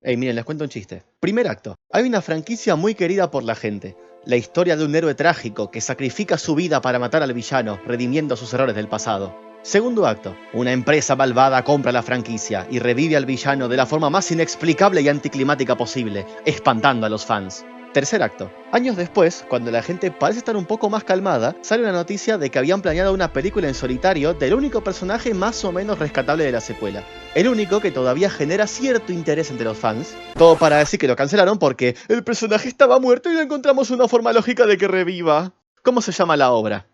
Hey, miren, les cuento un chiste. Primer acto. Hay una franquicia muy querida por la gente. La historia de un héroe trágico que sacrifica su vida para matar al villano, redimiendo sus errores del pasado. Segundo acto. Una empresa malvada compra la franquicia y revive al villano de la forma más inexplicable y anticlimática posible, espantando a los fans. Tercer acto. Años después, cuando la gente parece estar un poco más calmada, sale una noticia de que habían planeado una película en solitario del único personaje más o menos rescatable de la secuela. El único que todavía genera cierto interés entre los fans. Todo para decir que lo cancelaron porque el personaje estaba muerto y no encontramos una forma lógica de que reviva. ¿Cómo se llama la obra?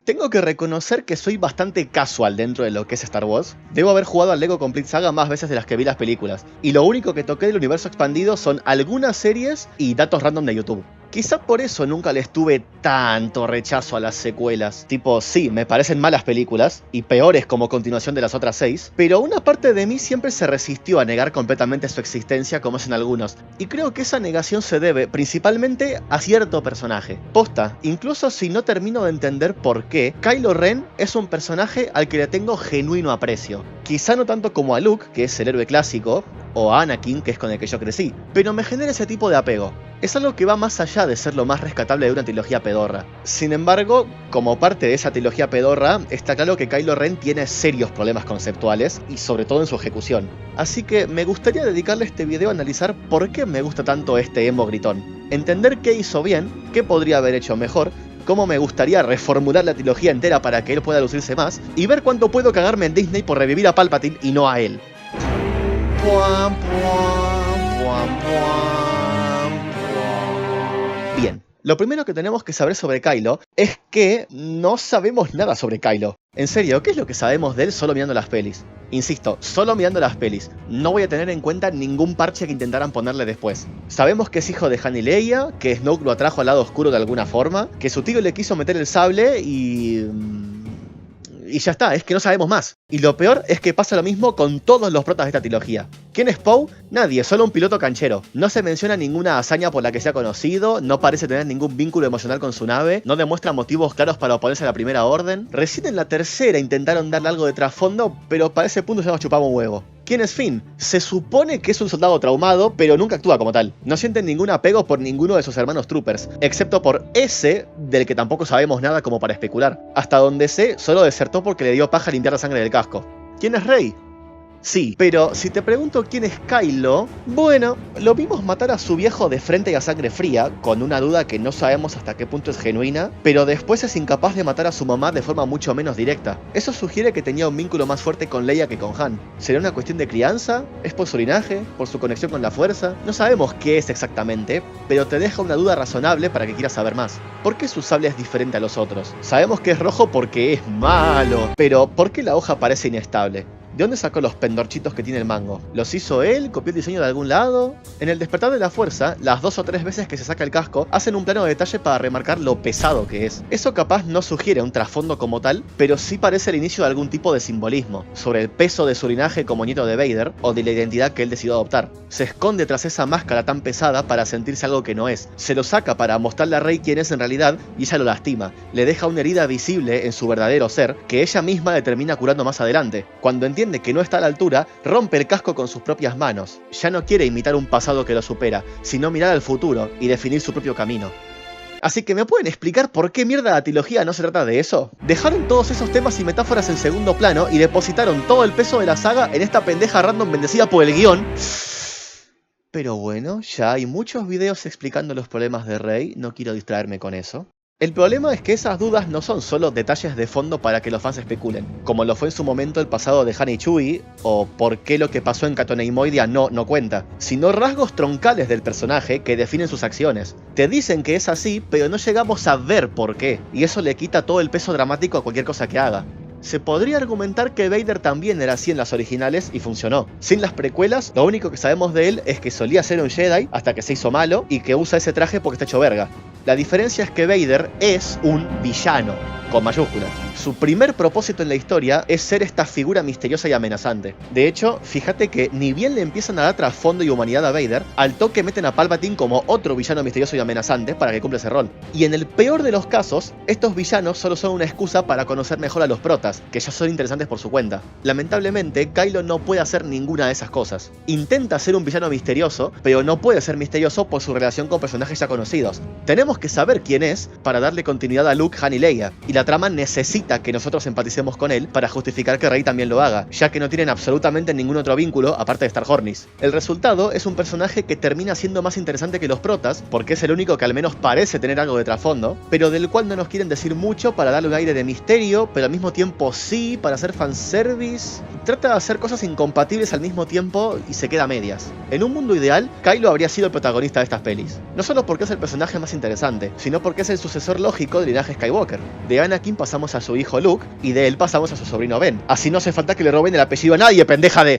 Tengo que reconocer que soy bastante casual dentro de lo que es Star Wars. Debo haber jugado al Lego Complete Saga más veces de las que vi las películas. Y lo único que toqué del universo expandido son algunas series y datos random de YouTube. Quizá por eso nunca les tuve tanto rechazo a las secuelas. Tipo, sí, me parecen malas películas, y peores como continuación de las otras 6, pero una parte de mí siempre se resistió a negar completamente su existencia como hacen algunos, y creo que esa negación se debe principalmente a cierto personaje. Posta, incluso si no termino de entender por qué, Kylo Ren es un personaje al que le tengo genuino aprecio. Quizá no tanto como a Luke, que es el héroe clásico, o a Anakin, que es con el que yo crecí, pero me genera ese tipo de apego. Es algo que va más allá de ser lo más rescatable de una trilogía pedorra. Sin embargo, como parte de esa trilogía pedorra, está claro que Kylo Ren tiene serios problemas conceptuales y sobre todo en su ejecución. Así que me gustaría dedicarle este video a analizar por qué me gusta tanto este emo gritón. Entender qué hizo bien, qué podría haber hecho mejor, cómo me gustaría reformular la trilogía entera para que él pueda lucirse más, y ver cuánto puedo cagarme en Disney por revivir a Palpatine y no a él. Bien, lo primero que tenemos que saber sobre Kylo es que no sabemos nada sobre Kylo. En serio, ¿qué es lo que sabemos de él solo mirando las pelis? Insisto, solo mirando las pelis. No voy a tener en cuenta ningún parche que intentaran ponerle después. Sabemos que es hijo de Han y Leia, que Snoke lo atrajo al lado oscuro de alguna forma, que su tío le quiso meter el sable y ya está, es que no sabemos más. Y lo peor es que pasa lo mismo con todos los protas de esta trilogía. ¿Quién es Poe? Nadie, solo un piloto canchero. No se menciona ninguna hazaña por la que sea conocido, no parece tener ningún vínculo emocional con su nave, no demuestra motivos claros para oponerse a la Primera Orden. Recién en la tercera intentaron darle algo de trasfondo, pero para ese punto ya nos chupaba un huevo. ¿Quién es Finn? Se supone que es un soldado traumado, pero nunca actúa como tal. No sienten ningún apego por ninguno de sus hermanos troopers, excepto por ese, del que tampoco sabemos nada como para especular. Hasta donde sé, solo desertó porque le dio paja limpiar la sangre del casco. ¿Quién es Rey? Sí, pero si te pregunto quién es Kylo, bueno, lo vimos matar a su viejo de frente y a sangre fría, con una duda que no sabemos hasta qué punto es genuina, pero después es incapaz de matar a su mamá de forma mucho menos directa. Eso sugiere que tenía un vínculo más fuerte con Leia que con Han. ¿Será una cuestión de crianza? ¿Es por su linaje? ¿Por su conexión con la fuerza? No sabemos qué es exactamente, pero te deja una duda razonable para que quieras saber más. ¿Por qué su sable es diferente a los otros? Sabemos que es rojo porque es malo, pero ¿por qué la hoja parece inestable? ¿De dónde sacó los pendorchitos que tiene el mango? ¿Los hizo él? ¿Copió el diseño de algún lado? En el despertar de la fuerza, las 2 o 3 veces que se saca el casco, hacen un plano de detalle para remarcar lo pesado que es. Eso capaz no sugiere un trasfondo como tal, pero sí parece el inicio de algún tipo de simbolismo, sobre el peso de su linaje como nieto de Vader, o de la identidad que él decidió adoptar. Se esconde tras esa máscara tan pesada para sentirse algo que no es. Se lo saca para mostrarle a Rey quién es en realidad, y ella lo lastima. Le deja una herida visible en su verdadero ser, que ella misma le termina curando más adelante. Cuando entiende que no está a la altura, rompe el casco con sus propias manos. Ya no quiere imitar un pasado que lo supera, sino mirar al futuro y definir su propio camino. Así que ¿me pueden explicar por qué mierda la trilogía no se trata de eso? Dejaron todos esos temas y metáforas en segundo plano y depositaron todo el peso de la saga en esta pendeja random bendecida por el guión. Pero bueno, ya hay muchos videos explicando los problemas de Rey, no quiero distraerme con eso. El problema es que esas dudas no son solo detalles de fondo para que los fans especulen, como lo fue en su momento el pasado de Han y Chewie, o por qué lo que pasó en Cathoneimoidia no cuenta, sino rasgos troncales del personaje que definen sus acciones. Te dicen que es así, pero no llegamos a ver por qué, y eso le quita todo el peso dramático a cualquier cosa que haga. Se podría argumentar que Vader también era así en las originales y funcionó. Sin las precuelas, lo único que sabemos de él es que solía ser un Jedi hasta que se hizo malo y que usa ese traje porque está hecho verga. La diferencia es que Vader es un villano, con mayúsculas. Su primer propósito en la historia es ser esta figura misteriosa y amenazante. De hecho, fíjate que ni bien le empiezan a dar trasfondo y humanidad a Vader, al toque meten a Palpatine como otro villano misterioso y amenazante para que cumpla ese rol. Y en el peor de los casos, estos villanos solo son una excusa para conocer mejor a los protas, cosas que ya son interesantes por su cuenta. Lamentablemente, Kylo no puede hacer ninguna de esas cosas. Intenta ser un villano misterioso, pero no puede ser misterioso por su relación con personajes ya conocidos. Tenemos que saber quién es para darle continuidad a Luke, Han y Leia, y la trama necesita que nosotros empaticemos con él para justificar que Rey también lo haga, ya que no tienen absolutamente ningún otro vínculo aparte de Star Hornis. El resultado es un personaje que termina siendo más interesante que los protas, porque es el único que al menos parece tener algo de trasfondo, pero del cual no nos quieren decir mucho para darle un aire de misterio, pero al mismo tiempo sí, para hacer fanservice. Trata de hacer cosas incompatibles al mismo tiempo y se queda a medias. En un mundo ideal, Kylo habría sido el protagonista de estas pelis. No solo porque es el personaje más interesante, sino porque es el sucesor lógico del linaje Skywalker. De Anakin pasamos a su hijo Luke, y de él pasamos a su sobrino Ben. Así no hace falta que le roben el apellido a nadie, pendeja de...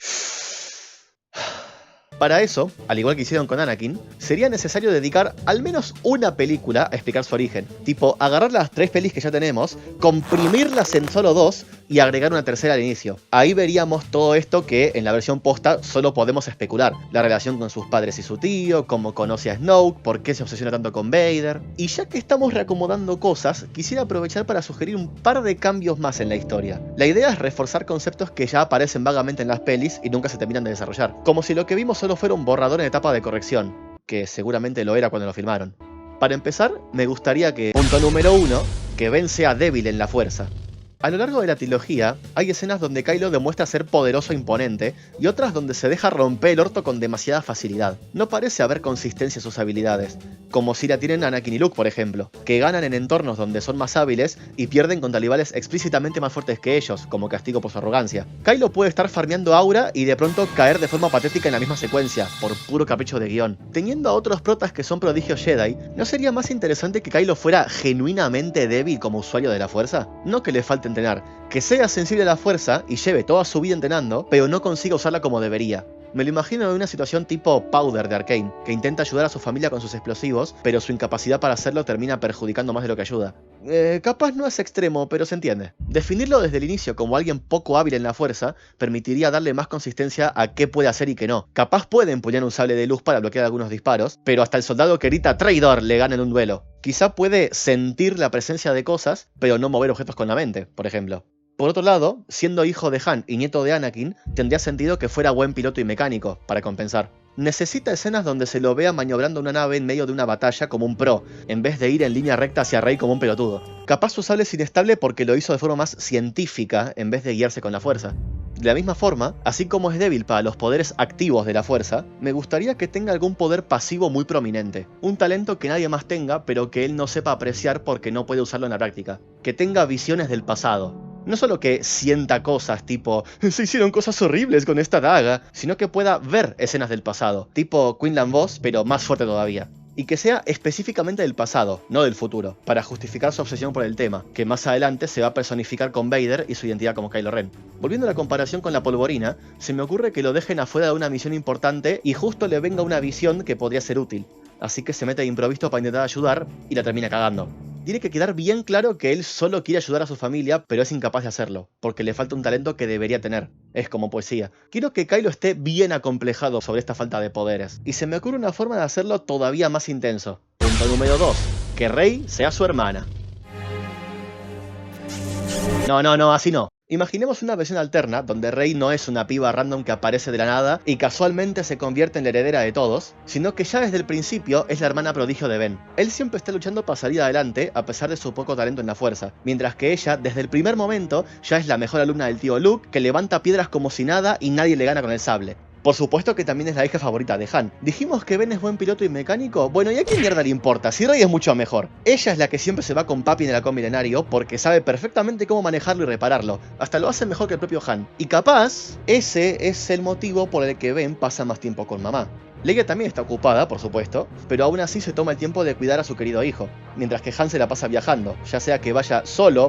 Para eso, al igual que hicieron con Anakin, sería necesario dedicar al menos una película a explicar su origen. Tipo, agarrar las 3 pelis que ya tenemos, comprimirlas en solo 2 y agregar una tercera al inicio. Ahí veríamos todo esto que en la versión posta solo podemos especular. La relación con sus padres y su tío, cómo conoce a Snoke, por qué se obsesiona tanto con Vader. Y ya que estamos reacomodando cosas, quisiera aprovechar para sugerir un par de cambios más en la historia. La idea es reforzar conceptos que ya aparecen vagamente en las pelis y nunca se terminan de desarrollar. Como si lo que vimos solo fuera un borrador en etapa de corrección, que seguramente lo era cuando lo filmaron. Para empezar, me gustaría que, punto número 1, que Ben sea débil en la fuerza. A lo largo de la trilogía, hay escenas donde Kylo demuestra ser poderoso e imponente, y otras donde se deja romper el orto con demasiada facilidad. No parece haber consistencia en sus habilidades, como si la tienen Anakin y Luke, por ejemplo, que ganan en entornos donde son más hábiles y pierden contra rivales explícitamente más fuertes que ellos, como castigo por su arrogancia. Kylo puede estar farmeando aura y de pronto caer de forma patética en la misma secuencia, por puro capricho de guión. Teniendo a otros protas que son prodigios Jedi, ¿no sería más interesante que Kylo fuera genuinamente débil como usuario de la fuerza? No que le falte entrenar, que sea sensible a la fuerza y lleve toda su vida entrenando, pero no consiga usarla como debería. Me lo imagino en una situación tipo Powder de Arcane, que intenta ayudar a su familia con sus explosivos, pero su incapacidad para hacerlo termina perjudicando más de lo que ayuda. Capaz no es extremo, pero se entiende. Definirlo desde el inicio como alguien poco hábil en la fuerza permitiría darle más consistencia a qué puede hacer y qué no. Capaz puede empuñar un sable de luz para bloquear algunos disparos, pero hasta el soldado que grita traidor le gana en un duelo. Quizá puede sentir la presencia de cosas, pero no mover objetos con la mente, por ejemplo. Por otro lado, siendo hijo de Han y nieto de Anakin, tendría sentido que fuera buen piloto y mecánico, para compensar. Necesita escenas donde se lo vea maniobrando una nave en medio de una batalla como un pro, en vez de ir en línea recta hacia Rey como un pelotudo. Capaz su sable es inestable porque lo hizo de forma más científica en vez de guiarse con la fuerza. De la misma forma, así como es débil para los poderes activos de la fuerza, me gustaría que tenga algún poder pasivo muy prominente. Un talento que nadie más tenga, pero que él no sepa apreciar porque no puede usarlo en la práctica. Que tenga visiones del pasado. No solo que sienta cosas tipo se hicieron cosas horribles con esta daga, sino que pueda ver escenas del pasado, tipo Quinlan Vos, pero más fuerte todavía. Y que sea específicamente del pasado, no del futuro, para justificar su obsesión por el tema, que más adelante se va a personificar con Vader y su identidad como Kylo Ren. Volviendo a la comparación con la polvorina, se me ocurre que lo dejen afuera de una misión importante y justo le venga una visión que podría ser útil. Así que se mete de improviso para intentar ayudar y la termina cagando. Tiene que quedar bien claro que él solo quiere ayudar a su familia, pero es incapaz de hacerlo, porque le falta un talento que debería tener. Es como poesía. Quiero que Kylo esté bien acomplejado sobre esta falta de poderes, y se me ocurre una forma de hacerlo todavía más intenso. Punto número 2. Que Rey sea su hermana. No, así no. Imaginemos una versión alterna, donde Rey no es una piba random que aparece de la nada y casualmente se convierte en la heredera de todos, sino que ya desde el principio es la hermana prodigio de Ben. Él siempre está luchando para salir adelante a pesar de su poco talento en la fuerza, mientras que ella, desde el primer momento, ya es la mejor alumna del tío Luke, que levanta piedras como si nada y nadie le gana con el sable. Por supuesto que también es la hija favorita de Han. ¿Dijimos que Ben es buen piloto y mecánico? Bueno, ¿y a quién mierda le importa? Si Rey es mucho mejor. Ella es la que siempre se va con papi en el halcón milenario porque sabe perfectamente cómo manejarlo y repararlo. Hasta lo hace mejor que el propio Han. Y capaz, ese es el motivo por el que Ben pasa más tiempo con mamá. Leia también está ocupada, por supuesto, pero aún así se toma el tiempo de cuidar a su querido hijo, mientras que Han se la pasa viajando, ya sea que vaya solo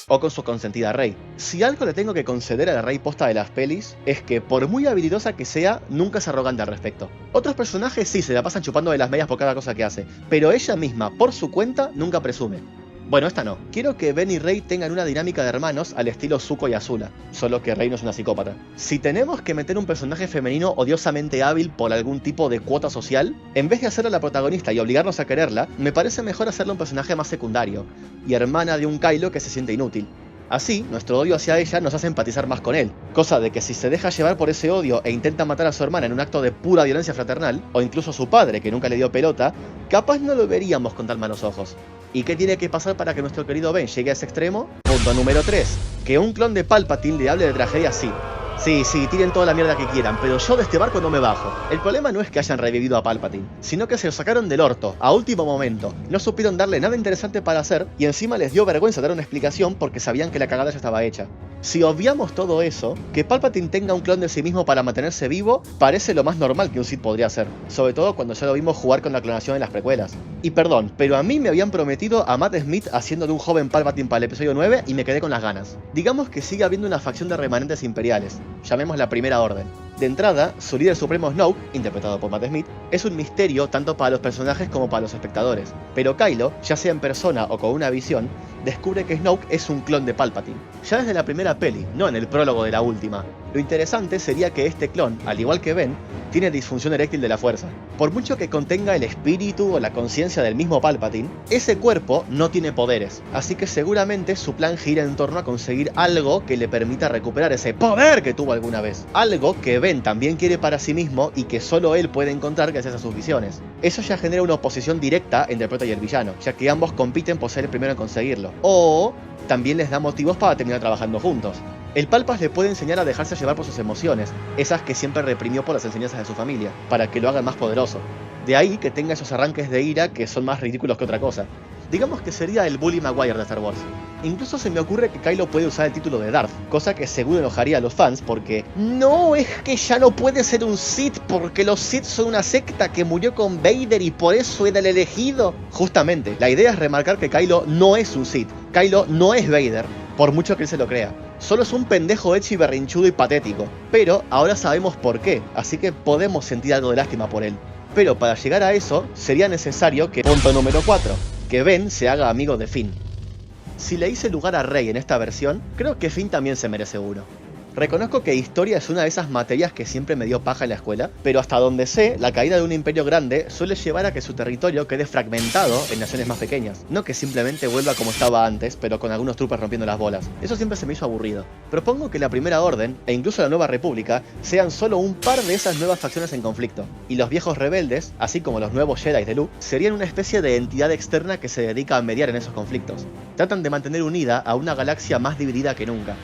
o con su consentida Rey. Si algo le tengo que conceder a la Rey posta de las pelis, es que por muy habilidosa que sea, nunca es arrogante al respecto. Otros personajes sí se la pasan chupando de las medias por cada cosa que hace, pero ella misma, por su cuenta, nunca presume. Bueno, esta no. Quiero que Ben y Rey tengan una dinámica de hermanos al estilo Zuko y Azula, solo que Rey no es una psicópata. Si tenemos que meter un personaje femenino odiosamente hábil por algún tipo de cuota social, en vez de hacerla la protagonista y obligarnos a quererla, me parece mejor hacerla un personaje más secundario, y hermana de un Kylo que se siente inútil. Así, nuestro odio hacia ella nos hace empatizar más con él, cosa de que si se deja llevar por ese odio e intenta matar a su hermana en un acto de pura violencia fraternal, o incluso a su padre que nunca le dio pelota, capaz no lo veríamos con tan malos ojos. ¿Y qué tiene que pasar para que nuestro querido Ben llegue a ese extremo? Punto número 3. Que un clon de Palpatine le hable de tragedia así. Sí, tiren toda la mierda que quieran, pero yo de este barco no me bajo. El problema no es que hayan revivido a Palpatine, sino que se lo sacaron del orto, a último momento. No supieron darle nada interesante para hacer, y encima les dio vergüenza dar una explicación porque sabían que la cagada ya estaba hecha. Si obviamos todo eso, que Palpatine tenga un clon de sí mismo para mantenerse vivo, parece lo más normal que un Sith podría hacer. Sobre todo cuando ya lo vimos jugar con la clonación en las precuelas. Y perdón, pero a mí me habían prometido a Matt Smith haciendo de un joven Palpatine para el episodio 9 y me quedé con las ganas. Digamos que sigue habiendo una facción de remanentes imperiales, llamemos la Primera Orden. De entrada, su líder supremo Snoke, interpretado por Matt Smith, es un misterio tanto para los personajes como para los espectadores. Pero Kylo, ya sea en persona o con una visión, descubre que Snoke es un clon de Palpatine. Ya desde la primera peli, no en el prólogo de la última. Lo interesante sería que este clon, al igual que Ben, tiene disfunción eréctil de la fuerza. Por mucho que contenga el espíritu o la conciencia del mismo Palpatine, ese cuerpo no tiene poderes, así que seguramente su plan gira en torno a conseguir algo que le permita recuperar ese poder que tuvo alguna vez. Algo que Ben también quiere para sí mismo y que solo él puede encontrar gracias a sus visiones. Eso ya genera una oposición directa entre el prota y el villano, ya que ambos compiten por ser el primero en conseguirlo. O también les da motivos para terminar trabajando juntos. El Palpas le puede enseñar a dejarse llevar por sus emociones, esas que siempre reprimió por las enseñanzas de su familia, para que lo hagan más poderoso. De ahí que tenga esos arranques de ira que son más ridículos que otra cosa. Digamos que sería el Bully Maguire de Star Wars. Incluso se me ocurre que Kylo puede usar el título de Darth, cosa que seguro enojaría a los fans porque no es que ya no puede ser un Sith porque los Sith son una secta que murió con Vader y por eso era el elegido. Justamente, la idea es remarcar que Kylo no es un Sith, Kylo no es Vader, por mucho que él se lo crea. Solo es un pendejo hecho y berrinchudo y patético, pero ahora sabemos por qué, así que podemos sentir algo de lástima por él. Pero para llegar a eso, sería necesario que, punto número 4, que Ben se haga amigo de Finn. Si le hice lugar a Rey en esta versión, creo que Finn también se merece uno. Reconozco que historia es una de esas materias que siempre me dio paja en la escuela, pero hasta donde sé, la caída de un imperio grande suele llevar a que su territorio quede fragmentado en naciones más pequeñas, no que simplemente vuelva como estaba antes, pero con algunos tropas rompiendo las bolas. Eso siempre se me hizo aburrido. Propongo que la Primera Orden, e incluso la Nueva República, sean solo un par de esas nuevas facciones en conflicto, y los viejos rebeldes, así como los nuevos Jedi de Luke, serían una especie de entidad externa que se dedica a mediar en esos conflictos. Tratan de mantener unida a una galaxia más dividida que nunca.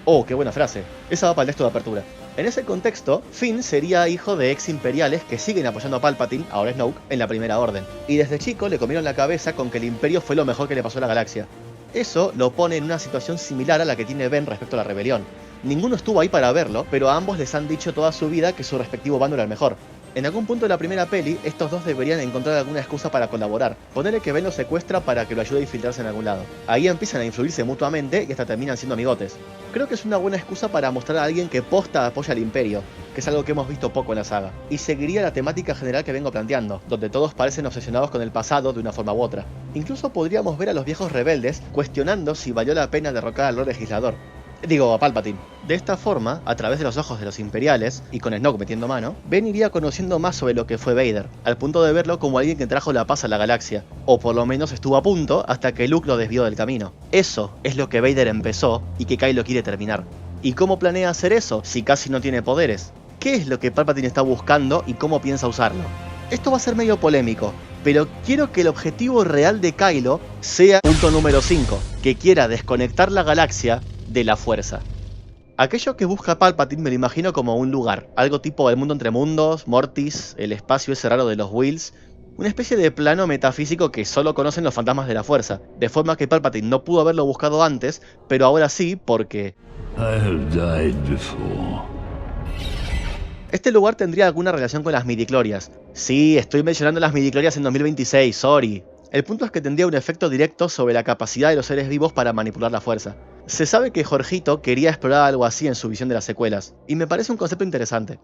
Oh, qué buena frase. Esa va para el texto de apertura. En ese contexto, Finn sería hijo de ex imperiales que siguen apoyando a Palpatine, ahora Snoke, en la Primera Orden. Y desde chico le comieron la cabeza con que el Imperio fue lo mejor que le pasó a la galaxia. Eso lo pone en una situación similar a la que tiene Ben respecto a la rebelión. Ninguno estuvo ahí para verlo, pero a ambos les han dicho toda su vida que su respectivo bando era el mejor. En algún punto de la primera peli, estos dos deberían encontrar alguna excusa para colaborar. Ponerle que Ben lo secuestra para que lo ayude a infiltrarse en algún lado. Ahí empiezan a influirse mutuamente y hasta terminan siendo amigotes. Creo que es una buena excusa para mostrar a alguien que posta apoya al Imperio, que es algo que hemos visto poco en la saga. Y seguiría la temática general que vengo planteando, donde todos parecen obsesionados con el pasado de una forma u otra. Incluso podríamos ver a los viejos rebeldes cuestionando si valió la pena derrocar al Lord Legislador. Digo, a Palpatine. De esta forma, a través de los ojos de los imperiales, y con Snoke metiendo mano, Ben iría conociendo más sobre lo que fue Vader, al punto de verlo como alguien que trajo la paz a la galaxia, o por lo menos estuvo a punto hasta que Luke lo desvió del camino. Eso es lo que Vader empezó y que Kylo quiere terminar. ¿Y cómo planea hacer eso si casi no tiene poderes? ¿Qué es lo que Palpatine está buscando y cómo piensa usarlo? Esto va a ser medio polémico, pero quiero que el objetivo real de Kylo sea punto número 5, que quiera desconectar la galaxia de la fuerza. Aquello que busca Palpatine me lo imagino como un lugar, algo tipo el mundo entre mundos, Mortis, el espacio ese raro de los Whills, una especie de plano metafísico que solo conocen los fantasmas de la fuerza, de forma que Palpatine no pudo haberlo buscado antes, pero ahora sí porque... I have died before. Este lugar tendría alguna relación con las midichlorias. Sí, estoy mencionando las midichlorias en 2026, sorry. El punto es que tendría un efecto directo sobre la capacidad de los seres vivos para manipular la fuerza. Se sabe que Jorgito quería explorar algo así en su visión de las secuelas, y me parece un concepto interesante.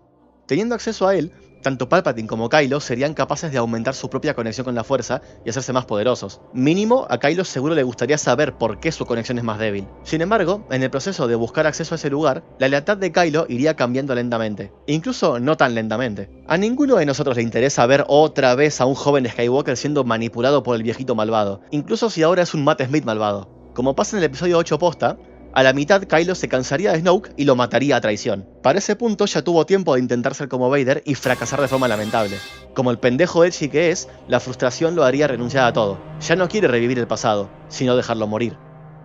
Teniendo acceso a él, tanto Palpatine como Kylo serían capaces de aumentar su propia conexión con la fuerza y hacerse más poderosos. Mínimo, a Kylo seguro le gustaría saber por qué su conexión es más débil. Sin embargo, en el proceso de buscar acceso a ese lugar, la lealtad de Kylo iría cambiando lentamente. Incluso no tan lentamente. A ninguno de nosotros le interesa ver otra vez a un joven Skywalker siendo manipulado por el viejito malvado, incluso si ahora es un Matt Smith malvado. Como pasa en el episodio 8 posta, A la mitad, Kylo se cansaría de Snoke y lo mataría a traición. Para ese punto ya tuvo tiempo de intentar ser como Vader y fracasar de forma lamentable. Como el pendejo edgy que es, la frustración lo haría renunciar a todo. Ya no quiere revivir el pasado, sino dejarlo morir.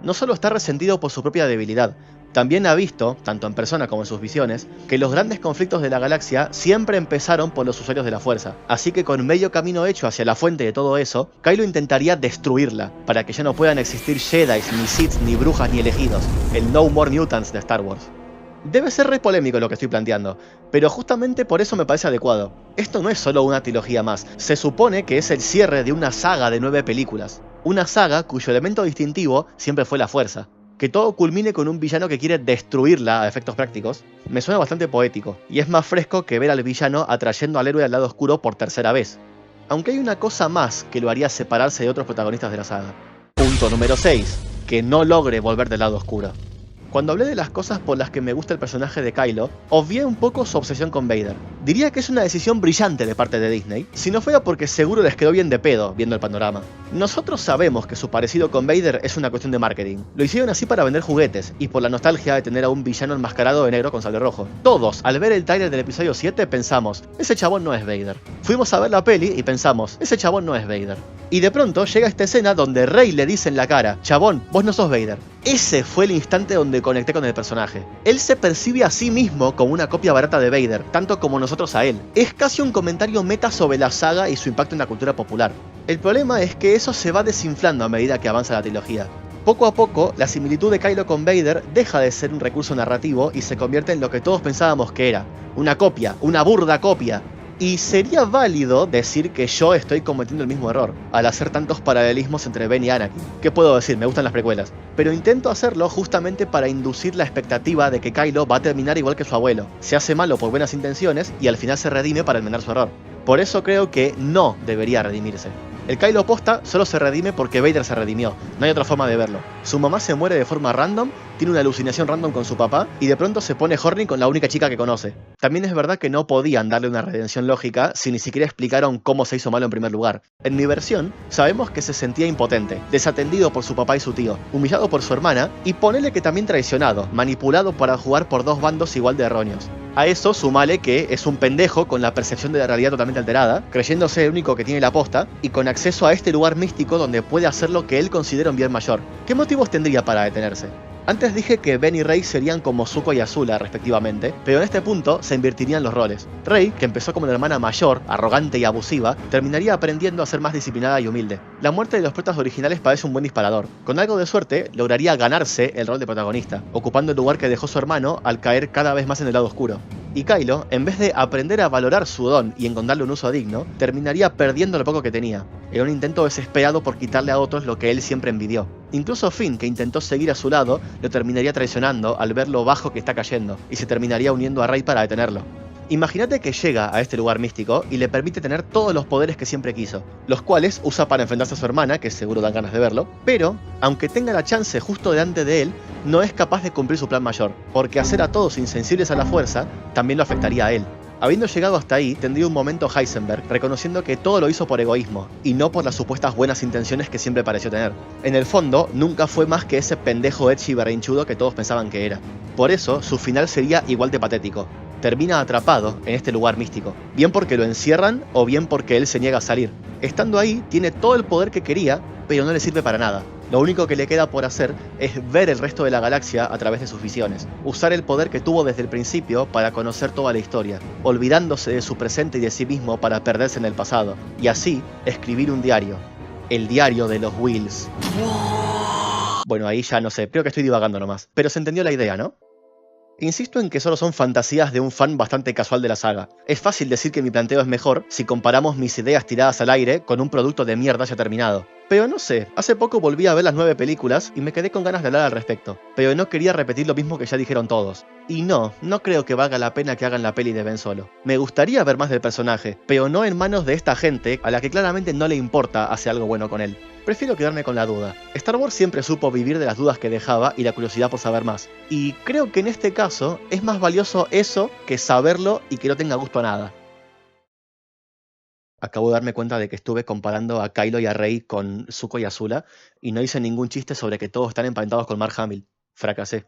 No solo está resentido por su propia debilidad, también ha visto, tanto en persona como en sus visiones, que los grandes conflictos de la galaxia siempre empezaron por los usuarios de la fuerza. Así que con medio camino hecho hacia la fuente de todo eso, Kylo intentaría destruirla, para que ya no puedan existir Jedi, ni Sith, ni brujas, ni elegidos. El No More Mutants de Star Wars. Debe ser re polémico lo que estoy planteando, pero justamente por eso me parece adecuado. Esto no es solo una trilogía más, se supone que es el cierre de una saga de 9 películas. Una saga cuyo elemento distintivo siempre fue la fuerza. Que todo culmine con un villano que quiere destruirla a efectos prácticos, me suena bastante poético, y es más fresco que ver al villano atrayendo al héroe al lado oscuro por tercera vez. Aunque hay una cosa más que lo haría separarse de otros protagonistas de la saga. Punto número 6. Que no logre volver del lado oscuro. Cuando hablé de las cosas por las que me gusta el personaje de Kylo, obvié un poco su obsesión con Vader. Diría que es una decisión brillante de parte de Disney, si no fuera porque seguro les quedó bien de pedo viendo el panorama. Nosotros sabemos que su parecido con Vader es una cuestión de marketing. Lo hicieron así para vender juguetes, y por la nostalgia de tener a un villano enmascarado de negro con sable rojo. Todos, al ver el tráiler del episodio 7, pensamos, ese chabón no es Vader. Fuimos a ver la peli y pensamos, ese chabón no es Vader. Y de pronto llega esta escena donde Rey le dice en la cara, chabón, vos no sos Vader. Ese fue el instante donde conecté con el personaje. Él se percibe a sí mismo como una copia barata de Vader, tanto como nosotros a él. Es casi un comentario meta sobre la saga y su impacto en la cultura popular. El problema es que eso se va desinflando a medida que avanza la trilogía. Poco a poco, la similitud de Kylo con Vader deja de ser un recurso narrativo y se convierte en lo que todos pensábamos que era. Una copia, una burda copia. Y sería válido decir que yo estoy cometiendo el mismo error, al hacer tantos paralelismos entre Ben y Anakin. ¿Qué puedo decir? Me gustan las precuelas. Pero intento hacerlo justamente para inducir la expectativa de que Kylo va a terminar igual que su abuelo. Se hace malo por buenas intenciones y al final se redime para enmendar su error. Por eso creo que no debería redimirse. El Kylo posta solo se redime porque Vader se redimió, no hay otra forma de verlo. Su mamá se muere de forma random, tiene una alucinación random con su papá y de pronto se pone horny con la única chica que conoce. También es verdad que no podían darle una redención lógica si ni siquiera explicaron cómo se hizo malo en primer lugar. En mi versión, sabemos que se sentía impotente, desatendido por su papá y su tío, humillado por su hermana y ponele que también traicionado, manipulado para jugar por dos bandos igual de erróneos. A eso sumale que es un pendejo con la percepción de la realidad totalmente alterada, creyéndose el único que tiene la posta, y con acceso a este lugar místico donde puede hacer lo que él considera un bien mayor. ¿Qué motivos tendría para detenerse? Antes dije que Ben y Rey serían como Zuko y Azula, respectivamente, pero en este punto se invertirían los roles. Rey, que empezó como una hermana mayor, arrogante y abusiva, terminaría aprendiendo a ser más disciplinada y humilde. La muerte de los protas originales parece un buen disparador. Con algo de suerte, lograría ganarse el rol de protagonista, ocupando el lugar que dejó su hermano al caer cada vez más en el lado oscuro. Y Kylo, en vez de aprender a valorar su don y encontrarle un uso digno, terminaría perdiendo lo poco que tenía, en un intento desesperado por quitarle a otros lo que él siempre envidió. Incluso Finn, que intentó seguir a su lado, lo terminaría traicionando al ver lo bajo que está cayendo, y se terminaría uniendo a Rey para detenerlo. Imagínate que llega a este lugar místico y le permite tener todos los poderes que siempre quiso, los cuales usa para enfrentarse a su hermana, que seguro dan ganas de verlo, pero, aunque tenga la chance justo delante de él, no es capaz de cumplir su plan mayor, porque hacer a todos insensibles a la fuerza también lo afectaría a él. Habiendo llegado hasta ahí, tendría un momento Heisenberg, reconociendo que todo lo hizo por egoísmo, y no por las supuestas buenas intenciones que siempre pareció tener. En el fondo, nunca fue más que ese pendejo edgy berrinchudo que todos pensaban que era. Por eso, su final sería igual de patético. Termina atrapado en este lugar místico, bien porque lo encierran o bien porque él se niega a salir. Estando ahí, tiene todo el poder que quería, pero no le sirve para nada. Lo único que le queda por hacer es ver el resto de la galaxia a través de sus visiones, usar el poder que tuvo desde el principio para conocer toda la historia, olvidándose de su presente y de sí mismo para perderse en el pasado, y así escribir un diario, el diario de los Whills. Bueno, ahí ya no sé, creo que estoy divagando nomás, pero se entendió la idea, ¿no? Insisto en que solo son fantasías de un fan bastante casual de la saga. Es fácil decir que mi planteo es mejor si comparamos mis ideas tiradas al aire con un producto de mierda ya terminado. Pero no sé, hace poco volví a ver las 9 películas y me quedé con ganas de hablar al respecto, pero no quería repetir lo mismo que ya dijeron todos. Y no creo que valga la pena que hagan la peli de Ben Solo. Me gustaría ver más del personaje, pero no en manos de esta gente a la que claramente no le importa hacer algo bueno con él. Prefiero quedarme con la duda. Star Wars siempre supo vivir de las dudas que dejaba y la curiosidad por saber más. Y creo que en este caso es más valioso eso que saberlo y que no tenga gusto a nada. Acabo de darme cuenta de que estuve comparando a Kylo y a Rey con Zuko y Azula y no hice ningún chiste sobre que todos están emparentados con Mark Hamill. Fracasé.